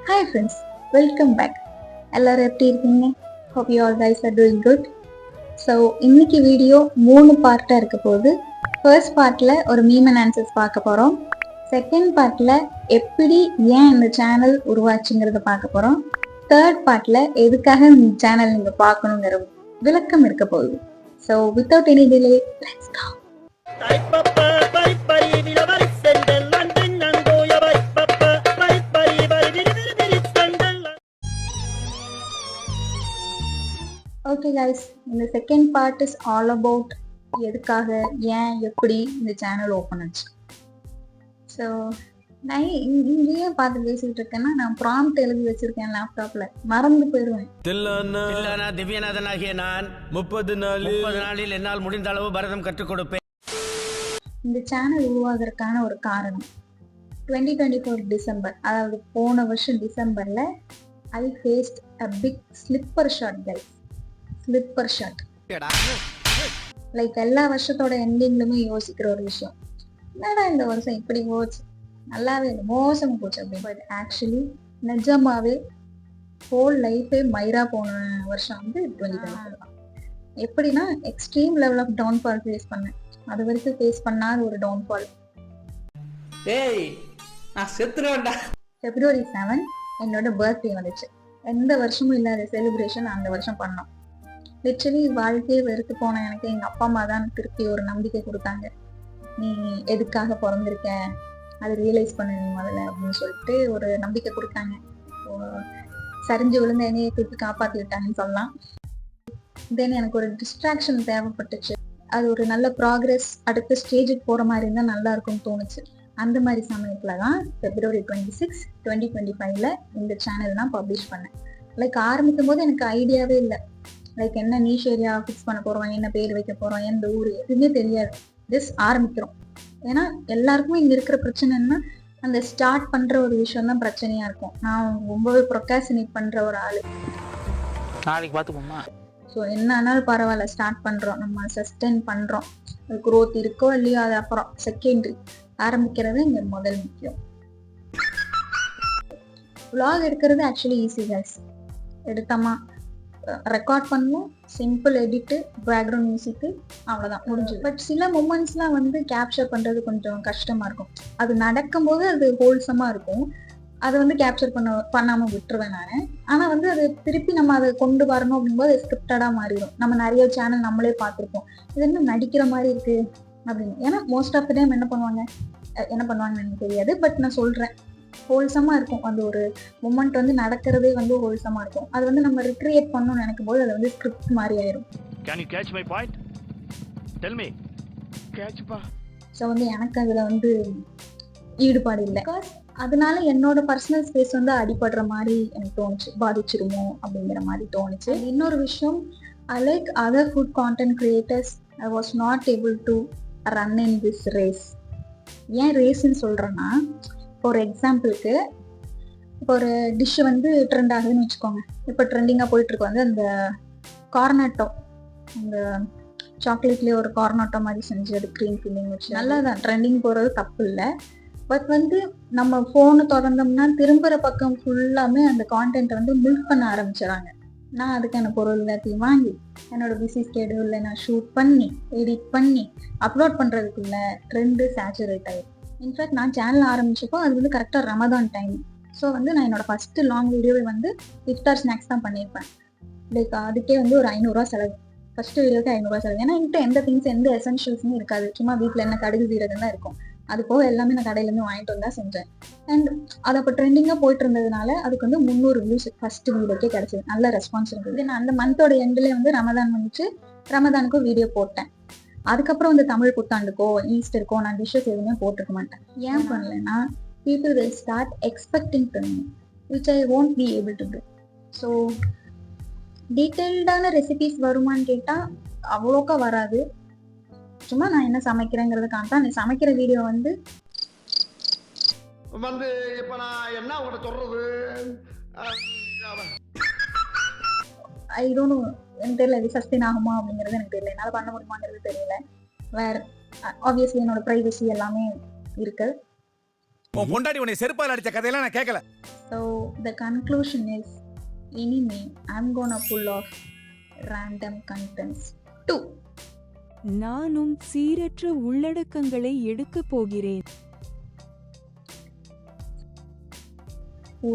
Hi friends, welcome back. எல்லாரும் எப்படி இருக்கீங்க? Hope you all guys are doing good. So இன்னைக்கு வீடியோ 3 பார்ட்டாக இருக்க போகுது. ஃபர்ஸ்ட் பார்ட்டில் ஒரு மீம் அண்ட் ஆன்சர்ஸ் பார்க்க போகிறோம். செகண்ட் பார்ட்டில் எப்படி ஏன் இந்த சேனல் உருவாச்சுங்கிறத பார்க்க போகிறோம். தேர்ட் பார்ட்டில் எதுக்காக இந்த சேனல் நீங்கள் பார்க்கணுங்கிற விளக்கம் இருக்க போகுது. So without any delay, let's go. Okay guys, இந்த second part is all about எதுக்காக ஏன் எப்படி இந்த சேனல் ஓப்பன் ஆச்சு. ஸோ நான் இங்கேயே பார்த்து பேசிட்டு இருக்கேன்னா நான் ப்ராம்ப்ட் எழுதி வச்சிருக்கேன் லேப்டாப்ல, மறந்து போயிடுவேன். திவ்யநாதனாகிய நான் 30 நாளில் என்னால் முடிந்த அளவு பரதம் கற்றுக் கொடுப்பேன். இந்த சேனல் உருவாகிறதுக்கான ஒரு காரணம் 2024 டிசம்பர், அதாவது போன வருஷம் டிசம்பர்ல I faced a big slipper shot guys. Slipper shot like எல்லா வருஷத்தோட எண்டிங்லுமே யோசிக்கிற ஒரு விஷயம், என்னடா இந்த வருஷம் இப்படி போச்சு, நல்லாவே இல்லை, மோசம் போச்சு அப்படின்னு. பட் ஆக்சுவலி நிஜமாவே ஹோல் லைஃபே மயிரா போன வருஷம் வந்து 2024 தான். எப்படின்னா extreme level of downfall face பண்ணேன். அது வரைக்கும் ஃபேஸ் பண்ணாத ஒரு டவுன்ஃபால். February 7 என்னோட பர்த்டே வந்துச்சு. எந்த வருஷமும் இல்லாத செலிப்ரேஷன் அந்த வருஷம் பண்ணோம். லிட்டரலி வாழ்க்கையை வெறுத்து போன எனக்கு எங்க அப்பா அம்மா தான் திருப்பி ஒரு நம்பிக்கை கொடுத்தாங்க. நீ எதுக்காக பிறந்திருக்க அதை ரியலைஸ் பண்ண நீ முதல்ல அப்படின்னு சொல்லிட்டு ஒரு நம்பிக்கை கொடுத்தாங்க. சரிஞ்சு விழுந்த என்னையை திருப்பி காப்பாற்றி விட்டாங்கன்னு சொல்லலாம். தென் எனக்கு ஒரு டிஸ்ட்ராக்ஷன் தேவைப்பட்டுச்சு. அது ஒரு நல்ல ப்ராக்ரஸ், அடுத்த ஸ்டேஜுக்கு போகிற மாதிரி இருந்தால் நல்லா இருக்கும்னு தோணுச்சு. அந்த மாதிரி சமயத்தில் தான் February 26, 2025 இந்த சேனல் நான் பப்ளிஷ் பண்ணேன். லைக் ஆரம்பிக்கும் போது எனக்கு ஐடியாவே இல்லை. லைக் என்ன நீஷ் ஏரியா ஃபிக்ஸ் பண்ண போகிறோம், என்ன பேர் வைக்க போகிறோம், எந்த ஊர், எதுவுமே தெரியாது. ஜஸ்ட் ஆரம்பிக்கிறோம். ஏன்னா எல்லாருக்குமே இங்கே இருக்கிற பிரச்சனைன்னா அந்த ஸ்டார்ட் பண்ணுற ஒரு விஷயம் தான் பிரச்சனையாக இருக்கும். நான் ரொம்பவே ப்ரொகாசினேட் பண்ணுற ஒரு ஆள். நாளைக்கு பார்த்துக்கோமா. ஸோ என்ன ஆனாலும் பரவாயில்ல, ஸ்டார்ட் பண்ணுறோம், நம்ம சஸ்டெயின் பண்ணுறோம். க்ரோத் இருக்கோ இல்லையோ அது அப்புறம் செகண்டரி. ஆரம்பிக்கிறது இங்கே முதல் முக்கியம். vlog எடுக்கிறது ஆக்சுவலி ஈஸி கைஸ். எடுத்தோமா, ரெக்கார்ட் பண்ணுவோம், சிம்பிள் எடிட்டு, பேக்ரவுண்ட் மியூசிக்கு, அவ்வளோதான் முடிஞ்சது. பட் சில மூமெண்ட்ஸ்லாம் வந்து கேப்சர் பண்ணுறது கொஞ்சம் கஷ்டமாக இருக்கும். அது நடக்கும்போது அது ஹோல்சமாக இருக்கும். அதை வந்து கேப்சர் பண்ணாமல் விட்டுருவேன் நான். ஆனால் வந்து அது திருப்பி நம்ம அதை கொண்டு வரணும் அப்படிங்கும்போது அது ஸ்கிரிப்டடாக மாறிடும். நம்ம நிறைய சேனல் நம்மளே பார்த்துருப்போம், இது என்ன நடிக்கிற மாதிரி இருக்குது அப்படின்னு. ஏன்னா மோஸ்ட் ஆஃப் த டைம் என்ன பண்ணுவாங்கன்னு எனக்கு தெரியாது. பட் நான் சொல்கிறேன், ஹோல்சமாக இருக்கும். அந்த ஒரு மூமெண்ட் வந்து நடக்கிறதே வந்து ஹோல்சமாக இருக்கும். அது வந்து நம்ம ரிக்ரியேட் பண்ணணும்னு நினைக்கும் போது அது வந்து ஸ்கிரிப்ட் மாதிரி ஆயிரும். ஸோ வந்து எனக்கு அதில் வந்து ஈடுபாடு இல்லை. பிகாஸ் அதனால என்னோட பர்சனல் ஸ்பேஸ் வந்து அடிபடுற மாதிரி எனக்கு தோணுச்சு, பாதிச்சிருமோ அப்படிங்கிற மாதிரி தோணுச்சு. இன்னொரு விஷயம், I like other food content creators, I was not able to run in this race. ஏன் ரேஸ்ன்னு சொல்கிறேன்னா, ஒரு எக்ஸாம்பிளுக்கு இப்போ ஒரு டிஷ்ஷு வந்து ட்ரெண்ட் ஆகுதுன்னு வச்சுக்கோங்க. இப்போ ட்ரெண்டிங்காக போயிட்டுருக்கு வந்து அந்த கார்னட்டோ, அந்த சாக்லேட்லேயே ஒரு கார்னட்டோ மாதிரி செஞ்சு அது க்ரீம் ஃபில்லிங் வச்சு நல்லா தான் ட்ரெண்டிங் போகிறது தப்பு இல்லை. பட் வந்து நம்ம ஃபோனை திறந்தோம்னா திரும்புகிற பக்கம் ஃபுல்லாமே அந்த கான்டென்ட்டை வந்து மில்க் பண்ண ஆரம்பிச்சிடறாங்க. நான் அதுக்கான பொருள் எல்லாத்தையும் வாங்கி என்னோட பிஸி ஸ்கெடியூலில் நான் ஷூட் பண்ணி எடிட் பண்ணி அப்லோட் பண்ணுறதுக்குள்ள ட்ரெண்டு சேச்சுரேட் ஆகிடும். இன்ஃபேக்ட் நான் சேனல் ஆரம்பிச்சப்போ அது வந்து கரெக்டாக ரமதான் டைம். ஸோ வந்து நான் என்னோட ஃபஸ்ட்டு லாங் வீடியோவை வந்து இஃப்தார் ஸ்நாக்ஸ் தான் பண்ணியிருப்பேன். லைக் அதுக்கே வந்து ஒரு 500 ரூபா செலவு. ஃபஸ்ட்டு வீடியோக்கு 500 ரூபா செலவு. ஏன்னா என்கிட்ட எந்த திங்ஸ், எந்த எசென்ஷியல்ஸுமே இருக்காது. சும்மா வீட்டில் என்ன கடுகு சீரகம் தான் இருக்கும். அது போக எல்லாமே நான் கடையிலேருந்து வாங்கிட்டு வந்தா செஞ்சேன். அண்ட் அது அப்போ ட்ரெண்டிங்காக போயிட்டு இருந்ததுனால அதுக்கு வந்து 300 வியூஸ் ஃபர்ஸ்ட் வீடியோக்கே கிடச்சிது. நல்ல ரெஸ்பான்ஸ் இருந்தது. நான் அந்த மந்தோட எண்டில் வந்து ரமதான் வந்துச்சு, ரமதானுக்கும் வீடியோ போட்டேன். அதுக்கப்புறம் வந்து தமிழ் புத்தாண்டுக்கோ ஈஸ்டருக்கோ நான் டிஷ்ஷஸ் எதுவுமே போட்டிருக்க மாட்டேன். ஏன் பண்ணலைன்னா people will start expecting to me, which I won't be able to do. So டீட்டெயில்டான ரெசிபிஸ் வருமானு கேட்டால் அவ்வளோக்கா வராது. சும்மா நான் என்ன சமைக்கிறேங்கிறத காமிப்பேன். அந்த சமைக்கிற வீடியோ வந்து இப்போ நான் என்ன உங்களை சொல்றது, ஐ டோன்ட் நோ, எனக்கு தெரியல இது சஸ்டெயின் ஆகுமா அப்படிங்கிறது எனக்கு தெரியல, என்னால் பண்ண முடியுமாங்கிறது தெரியல. வேறு ஆப்வியஸ்லி என்னோட ப்ரைவசி எல்லாமே இருக்கு. உன் பொண்டாடி உன்னை செருப்பால் அடிச்ச கதையெல்லாம் நான் கேட்கல. So the conclusion is, anyway, I'm gonna pull off random contents too. நானும் சீரற்ற உள்ளடக்கங்களை எடுக்கப் போகிறேன்.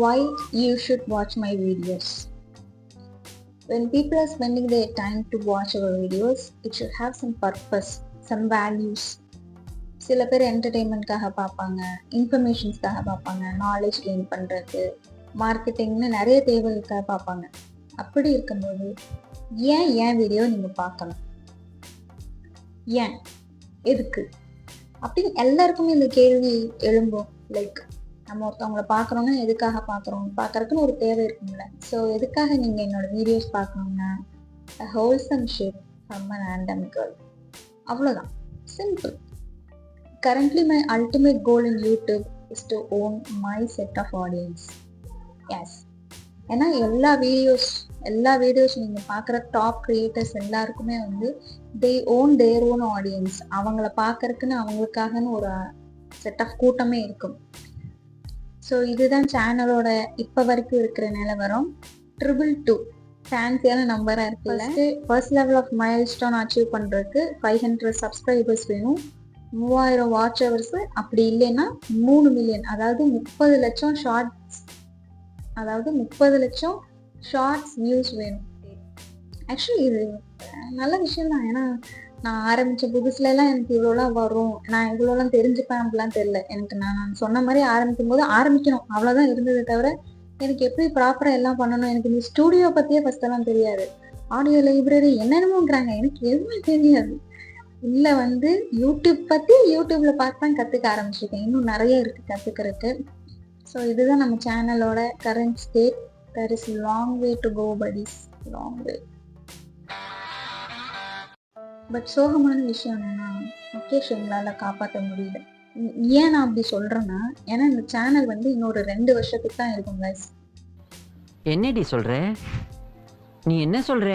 Why you should watch my videos? When people are spending their time to watch our videos, it should have some purpose, some values. சில பேர் என்டர்டெயின்மெண்ட்காக பார்ப்பாங்க, இன்ஃபர்மேஷன்ஸ்க்காக பார்ப்பாங்க, knowledge gain பண்ணுறதுக்கு, மார்க்கெட்டிங்னு நிறைய தேவைகளுக்காக பார்ப்பாங்க. அப்படி இருக்கும்போது ஏன் வீடியோ நீங்கள் பார்க்கணும்? ஏன், எதுக்கு அப்படின்னு எல்லாருக்குமே இந்த கேள்வி எழும்பும். லைக் நம்ம ஒருத்தவங்களை பார்க்குறோன்னா எதுக்காக பார்க்குறதுக்குன்னு ஒரு தேவை இருக்கும்ல. ஸோ எதுக்காக நீங்கள் என்னோட வீடியோஸ் பார்க்கணுன்னா, wholesome shit from a random girl, அவ்வளோதான், simple. Currently my ultimate goal in YouTube is to own my set of audience. Yes. ஏன்னா எல்லா வீடியோஸ் நீங்கள் பார்க்குற டாப் கிரியேட்டர்ஸ் எல்லாருக்குமே வந்து they own their own audience. அவங்கள பார்க்கறதுக்குன்னு அவங்களுக்காகன்னு ஒரு செட் ஆஃப் கூட்டமே இருக்கும். ஸோ இதுதான் சேனலோட இப்போ வரைக்கும் இருக்கிற நிலவரம். 222 ஃபேன்சியான நம்பராக இருக்குல்ல. First level of milestone achieve பண்ணுறதுக்கு 500 சப்ஸ்கிரைபர்ஸ் வேணும், 3000 வாட்ச் ஹவர்ஸ், அப்படி இல்லைன்னா 3 மில்லியன், அதாவது 30 லட்சம் ஷார்ட்ஸ் வியூஸ் வேணும். ஆக்சுவலி இது நல்ல விஷயம் தான். ஏன்னா நான் ஆரம்பித்த புதுசுலலாம் எனக்கு இவ்வளோலாம் வரும், நான் இவ்வளோலாம் தெரிஞ்சுப்பேன் அப்படிலாம் தெரியல எனக்கு. நான் சொன்ன மாதிரி ஆரம்பிக்கும் போது ஆரம்பிக்கணும் அவ்வளோதான் இருந்ததை தவிர எனக்கு எப்படி ப்ராப்பராக எல்லாம் பண்ணணும், எனக்கு இந்த ஸ்டூடியோ பற்றியே ஃபஸ்ட்டெல்லாம் தெரியாது. ஆடியோ லைப்ரரி என்னென்னமோங்கிறாங்க, எனக்கு எதுவுமே தெரியாது. இல்லை வந்து யூடியூப் பற்றி யூடியூப்ல பார்த்து தான் கற்றுக்க ஆரம்பிச்சிருக்கேன். இன்னும் நிறைய இருக்குது கற்றுக்கிறதுக்கு. ஸோ இதுதான் நம்ம சேனலோட current state. There is long way to go buddies, long way. But சோகமான விஷயம் என்னன்னா, முகேஷ் எங்களால் காப்பாற்ற முடியல. ஏன் நான் அப்படி சொல்கிறேன்னா, ஏன்னா இந்த சேனல் வந்து இன்னொரு 2 வருஷத்துக்கு தான் இருக்கும் guys. என்னடி சொல்ற? நீ என்ன சொல்ற?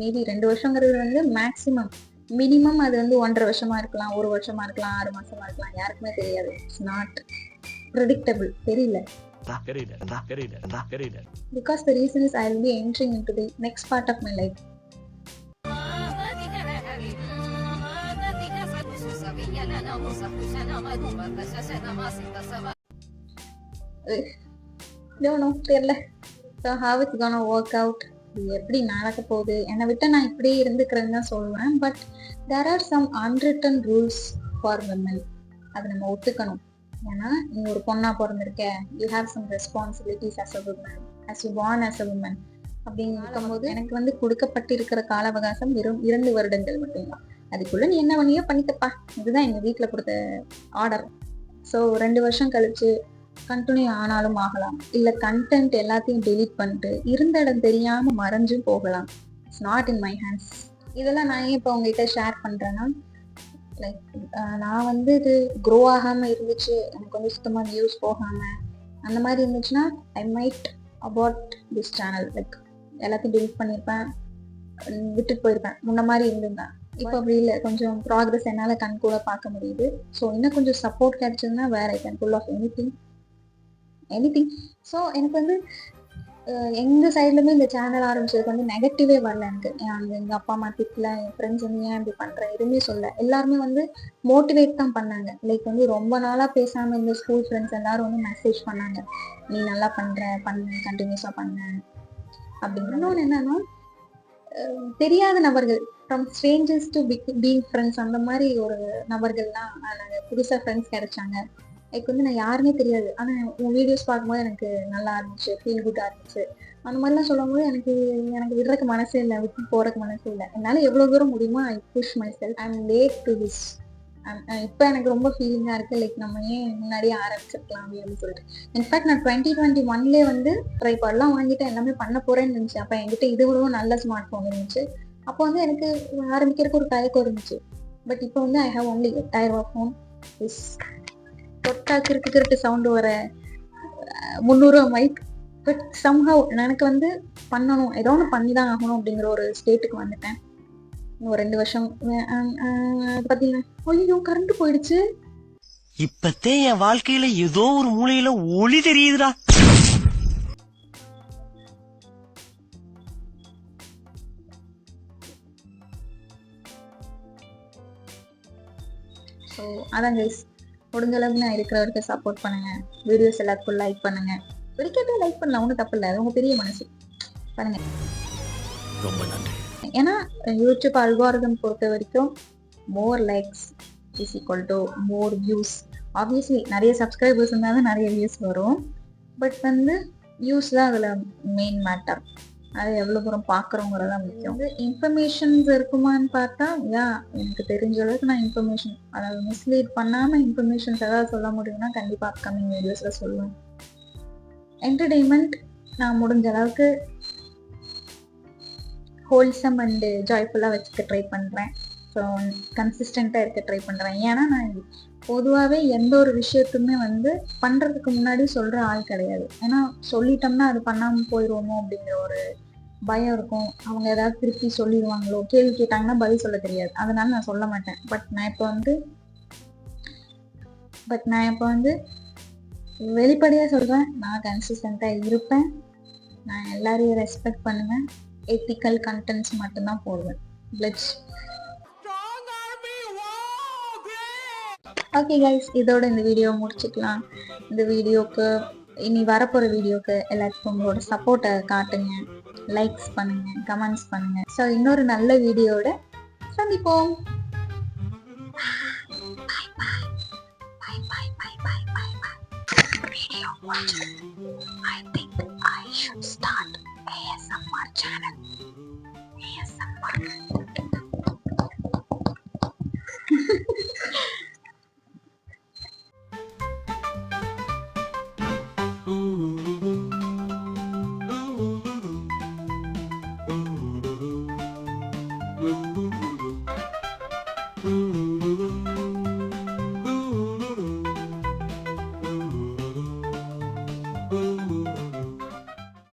மேபி 2 வருஷங்கிறது வந்து மேக்ஸிமம். மினிமம் அது வந்து 1.5 வருஷமா இருக்கலாம், 1 வருஷமா இருக்கலாம், 6 மாசமா இருக்கலாம், யாருக்குமே தெரியாது. It's not predictable. தெரியல. Because the reason is I will be entering into the next part of my life. Don't know, தெரியல. So how it's gonna work out? இது எப்படி நடக்க போகுது, என்னை விட்டு நான் இப்படியே இருந்துக்கிறேன்னு தான் சொல்லுவேன். But there are some unwritten rules for women. அதை நம்ம ஒத்துக்கணும். ஏன்னா நீ ஒரு பொண்ணா பிறந்திருக்க, you have some responsibilities as a women, as you born as a women அப்படின்னு இருக்கும்போது எனக்கு வந்து கொடுக்கப்பட்டிருக்கிற கால அவகாசம் வெறும் 2 வருடங்கள் மட்டும்தான். அதுக்குள்ள நீ என்ன பண்ணியோ பண்ணிக்கப்பா, இதுதான் எங்கள் வீட்டில் கொடுத்த ஆர்டர். ஸோ 2 வருஷம் கழிச்சு கண்டினியூ ஆனாலும் ஆகலாம், இல்லை கண்டென்ட் எல்லாத்தையும் டெலீட் பண்ணிட்டு இருந்த இடம் தெரியாமல் மறைஞ்சும் போகலாம். It's not in my hands. இதெல்லாம் நான் ஏன் இப்போ உங்ககிட்ட ஷேர் பண்ணுறேன்னா, லைக் நான் வந்து இது க்ரோ ஆகாமல் இருந்துச்சு, எனக்கு வந்து சுத்தமாக வியூஸ் போகாமல் அந்த மாதிரி இருந்துச்சுன்னா I might abort this channel. Like எல்லாத்தையும் டெலிட் பண்ணியிருப்பேன், விட்டுட்டு போயிருப்பேன். முன்ன மாதிரி இருந்திருந்தேன். இப்போ அப்படி இல்லை, கொஞ்சம் ப்ராக்ரஸ் என்னால் கண் கூட பார்க்க முடியுது. ஸோ இன்னும் கொஞ்சம் சப்போர்ட் கிடைச்சதுன்னா வேற I can pull off anything. So எனக்கு வந்து எங்கள் சைட்லேயுமே இந்த சேனல் ஆரம்பிச்சதுக்கு வந்து நெகட்டிவே வரல எனக்கு. எங்கள் அப்பா அம்மா திட்டல, என் ஃப்ரெண்ட்ஸ் வந்து ஏன் இப்படி பண்ணுறேன் எதுவுமே சொல்ல. எல்லாருமே வந்து மோட்டிவேட் தான் பண்ணாங்க. லைக் வந்து ரொம்ப நாளாக பேசாமல் இருந்த ஸ்கூல் ஃப்ரெண்ட்ஸ் எல்லாரும் வந்து மெசேஜ் பண்ணாங்க, நீ நல்லா பண்ணு, கண்டினியூஸாக பண்ண அப்படிங்கிற. இன்னொன்று என்னன்னா, தெரியாத நபர்கள், from strangers to being friends, அந்த மாதிரி ஒரு நபர்கள்லாம் நாங்கள் புதுசாக ஃப்ரெண்ட்ஸ் கிடைச்சாங்க. லைக் வந்து நான் யாருமே தெரியாது, ஆனால் உன் வீடியோஸ் பார்க்கும்போது எனக்கு நல்லா இருந்துச்சு, ஃபீல் குட்டாக இருந்துச்சு. அந்த மாதிரிலாம் சொல்லும்போது எனக்கு விடுறதுக்கு மனசே இல்லை, விட்டு போகிறதுக்கு மனசே இல்லை. என்னால் எவ்வளோ தூரம் முடியுமோ I push myself. I am late to this. இப்போ எனக்கு ரொம்ப ஃபீலிங்காக இருக்குது, லைக் நம்ம ஏன் முன்னாடியே ஆரம்பிச்சிருக்கலாம் அப்படின்னு சொல்லிட்டு. இன்ஃபேக்ட் நான் 2021 வந்து ட்ரைபாட்லாம் வாங்கிட்டு எல்லாமே பண்ண போகிறேன்னு இருந்துச்சு. அப்போ என்கிட்ட இது விடவும் நல்ல ஸ்மார்ட் ஃபோன் இருந்துச்சு. அப்போ வந்து எனக்கு ஆரம்பிக்கிறதுக்கு ஒரு தயக்கம் இருந்துச்சு. பட் இப்போ வந்து ஐ ஹவ் ஒன்லி 8000 ஃபோன். இஸ் தொட்டா கிறுக்கு சவுண்டு வர 300 மைக். பட் சம்ஹவ் எனக்கு வந்து பண்ணணும், ஏதோ ஒன்று பண்ணி தான் ஆகணும் அப்படிங்கிற ஒரு ஸ்டேட்டுக்கு வந்துட்டேன். இன்னும் 2 வருஷம் பார்த்தீங்கன்னா ஐயோ கரண்ட் போயிடுச்சு. இப்பத்தே என் வாழ்க்கையில ஏதோ ஒரு மூலையில ஒளி தெரியுதுடா. ஸோ அதான் கைஸ், முடிஞ்ச அளவுக்கு நான் இருக்கிற வரைக்கும் சப்போர்ட் பண்ணுங்க. வீடியோஸ் எல்லாத்துக்கும் லைக் பண்ணுங்க. பிடிக்காத லைக் பண்ணலாம், ஒன்றும் தப்பு இல்லை. அது உங்க பெரிய மனசு, பண்ணுங்க. ரொம்ப நன்றி. ஏன்னா யூடியூப் அல்காரிதம் பொறுத்த வரைக்கும் மோர் likes is equal to more views. Obviously நிறைய சப்ஸ்கிரைபர்ஸ் இருந்தால் தான் நிறைய வியூஸ் வரும். பட் வந்து வியூஸ் தான் அதில் மெயின் மேட்டர். அது எவ்வளோ தூரம் பார்க்குறோங்கிறது தான் முக்கியம். இன்ஃபர்மேஷன்ஸ் இருக்குமான்னு பார்த்தா எனக்கு தெரிஞ்ச அளவுக்கு நான் இன்ஃபர்மேஷன், அதாவது மிஸ்லீட் பண்ணாமல் இன்ஃபர்மேஷன்ஸ் ஏதாவது சொல்ல முடியும்னா கண்டிப்பாக அப்கமிங் வீடியோஸில் சொல்லுவேன். என்டர்டெயின்மெண்ட் நான் முடிஞ்ச அளவுக்கு ஹோல்சம் அண்டு ஜாய்ஃபுல்லாக வச்சுக்க ட்ரை பண்ணுறேன். ஸோ கன்சிஸ்டண்ட்டாக இருக்க ட்ரை பண்ணுறேன். ஏன்னா நான் பொதுவாகவே எந்த ஒரு விஷயத்துமே வந்து பண்ணுறதுக்கு முன்னாடி சொல்கிற ஆள் கிடையாது. ஏன்னா சொல்லிட்டோம்னா அது பண்ணாமல் போயிடுவோமோ அப்படிங்கிற ஒரு பயம் இருக்கும். அவங்க ஏதாவது திருப்பி சொல்லிடுவாங்களோ, கேள்வி கேட்டாங்கன்னா பதில் சொல்ல தெரியாது. அதனால நான் சொல்ல மாட்டேன். பட் நான் இப்போ வந்து வெளிப்படையாக சொல்கிறேன், நான் கன்சிஸ்டண்ட்டாக இருப்பேன். நான் எல்லாரையும் ரெஸ்பெக்ட் பண்ணுவேன். எத்திக்கல் கண்டென்ட்ஸ் மட்டும்தான் போடுவேன். லெட்ஸ் ஓகே கைஸ், இதோட இந்த வீடியோ முடிச்சுக்கலாம். இந்த வீடியோக்கு இனி வரப்போகிற வீடியோக்கு எல்லாத்துக்கும் உங்களோட சப்போர்ட்டை காட்டுங்க, லைக்ஸ் பண்ணுங்க, கமெண்ட்ஸ் பண்ணுங்க. ஸோ இன்னொரு நல்ல வீடியோட சந்திப்போம். I think I should start ASMR channel. ASMR. Mm-hmm.